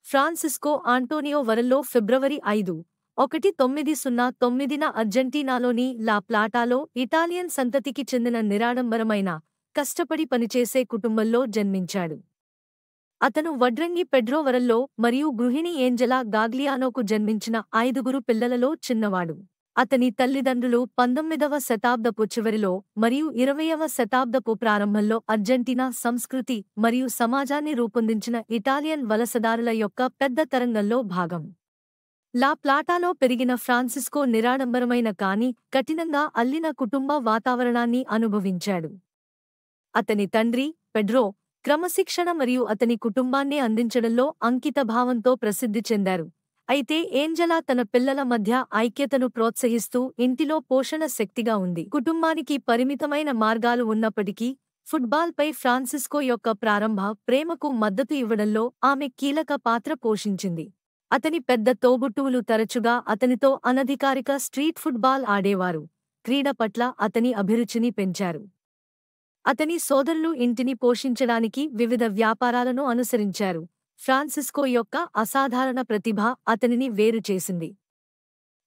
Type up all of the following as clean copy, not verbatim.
Francisco Antonio వరల్లో ఫిబ్రవరి 5, 1909న అర్జెంటీనాలోని లా ప్లాటాలో Italian సంతతికి చెందిన నిరాడంబరమైన, కష్టపడి పనిచేసే కుటుంబంలో జన్మించాడు. అతను వడ్రంగి పెడ్రో వరల్లో మరియు గృహిణి ఏంజెలా గాగ్లియానోకు జన్మించిన 5గురు పిల్లలలో చిన్నవాడు. అతని తల్లిదండ్రులు 19వ శతాబ్దపు చివరిలో మరియు 20వ శతాబ్దపు ప్రారంభంలో అర్జెంటీనా సంస్కృతి మరియు సమాజాన్ని రూపొందించిన ఇటాలియన్ వలసదారుల యొక్క పెద్ద తరంగంలో భాగం. లా ప్లాటాలో పెరిగిన ఫ్రాన్సిస్కో నిరాడంబరమైన కానీ కఠినంగా అల్లిన కుటుంబ వాతావరణాన్ని అనుభవించాడు. అతని తండ్రి, పెడ్రో, క్రమశిక్షణ మరియు అతని కుటుంబాన్ని అందించడంలో అంకితభావంతో ప్రసిద్ధి చెందారు. అయితే ఏంజెలా తన పిల్లల మధ్య ఐక్యతను ప్రోత్సహిస్తూ ఇంటిలో పోషణ శక్తిగా ఉంది. కుటుంబానికి పరిమితమైన మార్గాలు ఉన్నప్పటికీ, ఫుట్బాల్పై ఫ్రాన్సిస్కో యొక్క ప్రారంభ ప్రేమకు మద్దతు ఇవ్వడంలో ఆమె కీలక పాత్ర పోషించింది. అతని పెద్ద తోబుట్టువులు తరచుగా అతనితో అనధికారిక స్ట్రీట్ ఫుట్బాల్ ఆడేవారు, క్రీడ పట్ల అతని అభిరుచిని పెంచారు. అతని సోదరులు ఇంటిని పోషించడానికి వివిధ వ్యాపారాలను అనుసరించారు. ఫ్రాన్సిస్కో యొక్క అసాధారణ ప్రతిభ అతనిని వేరు చేసింది.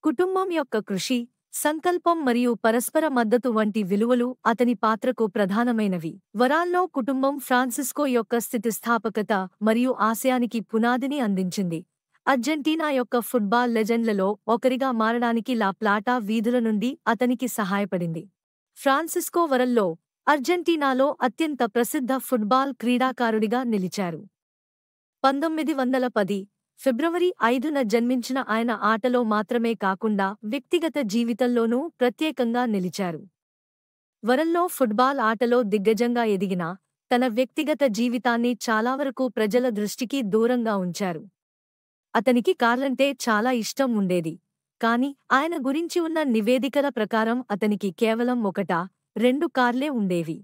కుటుంబం యొక్క కృషి, సంకల్పం మరియు పరస్పర మద్దతు వంటి విలువలు అతని పాత్రకు ప్రధానమైనవి. వరాల్లో కుటుంబం ఫ్రాన్సిస్కో యొక్క స్థితిస్థాపకత మరియు ఆశయానికి పునాదిని అందించింది. అర్జెంటీనా యొక్క ఫుట్బాల్ లెజెండ్లలో ఒకరిగా మారడానికి లా ప్లాటా వీధుల నుండి అతనికి సహాయపడింది. ఫ్రాన్సిస్కో వరల్లో అర్జెంటీనాలో అత్యంత ప్రసిద్ధ ఫుట్బాల్ క్రీడాకారుడిగా నిలిచారు. 1910 ఫిబ్రవరి 5న జన్మించిన ఆయన ఆటలో మాత్రమే కాకుండా వ్యక్తిగత జీవితంలోనూ ప్రత్యేకంగా నిలిచారు. వరల్లో ఫుట్బాల్ ఆటలో దిగ్గజంగా ఎదిగినా, తన వ్యక్తిగత జీవితాన్ని చాలావరకు ప్రజల దృష్టికి దూరంగా ఉంచారు. అతనికి కార్లంటే చాలా ఇష్టం ఉండేది, కాని ఆయన గురించి ఉన్న నివేదికల ప్రకారం అతనికి కేవలం 1-2 కార్లే ఉండేవి.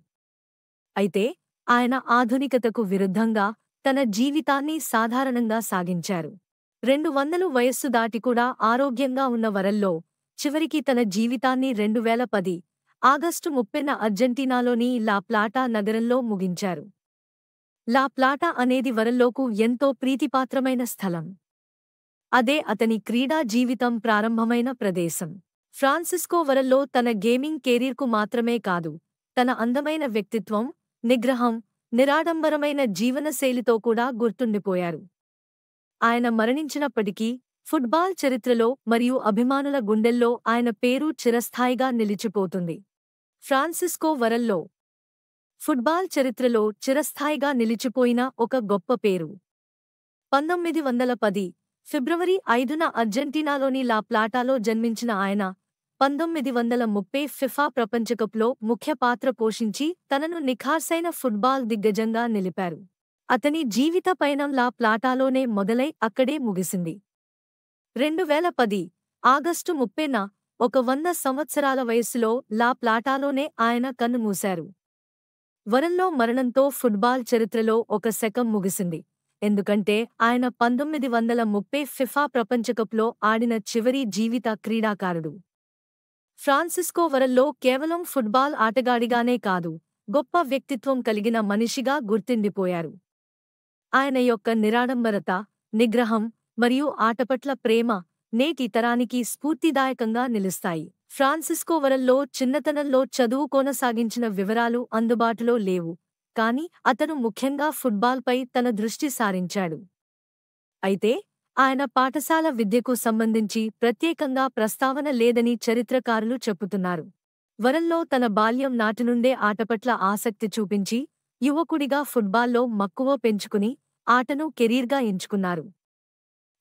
అయితే ఆయన ఆధునికతకు విరుద్ధంగా తన జీవితాన్ని సాధారణంగా సాగించారు. 200 వయస్సు దాటి కూడా ఆరోగ్యంగా ఉన్న వరల్లో చివరికి తన జీవితాన్ని 2010 ఆగస్టు 30న అర్జెంటీనాలోని లా ప్లాటా నగరంలో ముగించారు. లా ప్లాటా అనేది వరల్లోకు ఎంతో ప్రీతిపాత్రమైన స్థలం. అదే అతని క్రీడా జీవితం ప్రారంభమైన ప్రదేశం. ఫ్రాన్సిస్కో వరల్లో తన గేమింగ్ కెరీర్కు మాత్రమే కాదు, తన అందమైన వ్యక్తిత్వం, నిగ్రహం, నిరాడంబరమైన జీవనశైలితో కూడా గుర్తుండిపోయారు. ఆయన మరణించినప్పటికీ, ఫుట్బాల్ చరిత్రలో మరియు అభిమానుల గుండెల్లో ఆయన పేరు చిరస్థాయిగా నిలిచిపోతుంది. ఫ్రాన్సిస్కో వరల్లో ఫుట్బాల్ చరిత్రలో చిరస్థాయిగా నిలిచిపోయిన ఒక గొప్ప పేరు. 1910 ఫిబ్రవరి 5న అర్జెంటీనాలోని లా ప్లాటాలో జన్మించిన ఆయన 1930 ఫిఫా ప్రపంచకప్లో ముఖ్య పాత్ర పోషించి తనను నిఖార్సైన ఫుట్బాల్ దిగ్గజంగా నిలిపారు. అతని జీవిత పయనం లా ప్లాటాలోనే మొదలై అక్కడే ముగిసింది. 2010 ఆగస్టు 30న 100 సంవత్సరాల వయస్సులో లా ప్లాటాలోనే ఆయన కన్నుమూశారు. వరల్లో మరణంతో ఫుట్బాల్ చరిత్రలో ఒక శకం ముగిసింది, ఎందుకంటే ఆయన 1930 ఫిఫా ప్రపంచకప్లో ఆడిన చివరి జీవిత క్రీడాకారుడు. ఫ్రాన్సిస్కో వరల్లో కేవలం ఫుట్బాల్ ఆటగాడిగానే కాదు, గొప్ప వ్యక్తిత్వం కలిగిన మనిషిగా గుర్తుండిపోయారు. ఆయన యొక్క నిరాడంబరత, నిగ్రహం మరియు ఆటపట్ల ప్రేమ నేటి తరానికి స్ఫూర్తిదాయకంగా నిలుస్తాయి. ఫ్రాన్సిస్కో వరల్లో చిన్నతనంలో చదువు కొనసాగించిన వివరాలు అందుబాటులో లేవు, కాని అతను ముఖ్యంగా ఫుట్బాల్పై తన దృష్టి సారించాడు. అయితే ఆయన పాఠశాల విద్యకు సంబంధించి ప్రత్యేకంగా ప్రస్తావన లేదని చరిత్రకారులు చెప్పుతున్నారు. వరల్లో తన బాల్యం నాటినుండే ఆటపట్ల ఆసక్తి చూపించి, యువకుడిగా ఫుట్బాల్లో మక్కువ పెంచుకుని ఆటను కెరీర్గా ఎంచుకున్నారు.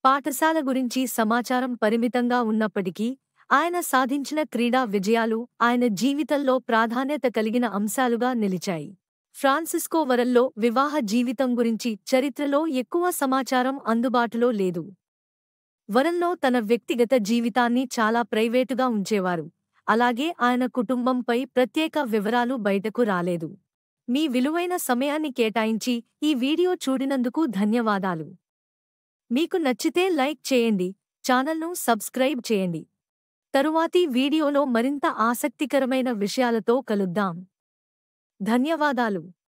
పాఠశాల గురించి సమాచారం పరిమితంగా ఉన్నప్పటికీ, ఆయన సాధించిన క్రీడా విజయాలు ఆయన జీవితంలో ప్రాధాన్యత కలిగిన అంశాలుగా నిలిచాయి. ఫ్రాన్సిస్కో వరల్లో వివాహ జీవితం గురించి చరిత్రలో ఎక్కువ సమాచారం అందుబాటులో లేదు. వరల్లో తన వ్యక్తిగత జీవితాన్ని చాలా ప్రైవేటుగా ఉంచేవారు, అలాగే ఆయన కుటుంబంపై ప్రత్యేక వివరాలు బయటకు రాలేదు. మీ విలువైన సమయాన్ని కేటాయించి ఈ వీడియో చూడినందుకు ధన్యవాదాలు. మీకు నచ్చితే లైక్ చేయండి, ఛానల్ను సబ్స్క్రైబ్ చేయండి. తరువాతి వీడియోలో మరింత ఆసక్తికరమైన విషయాలతో కలుద్దాం. ధన్యవాదాలు.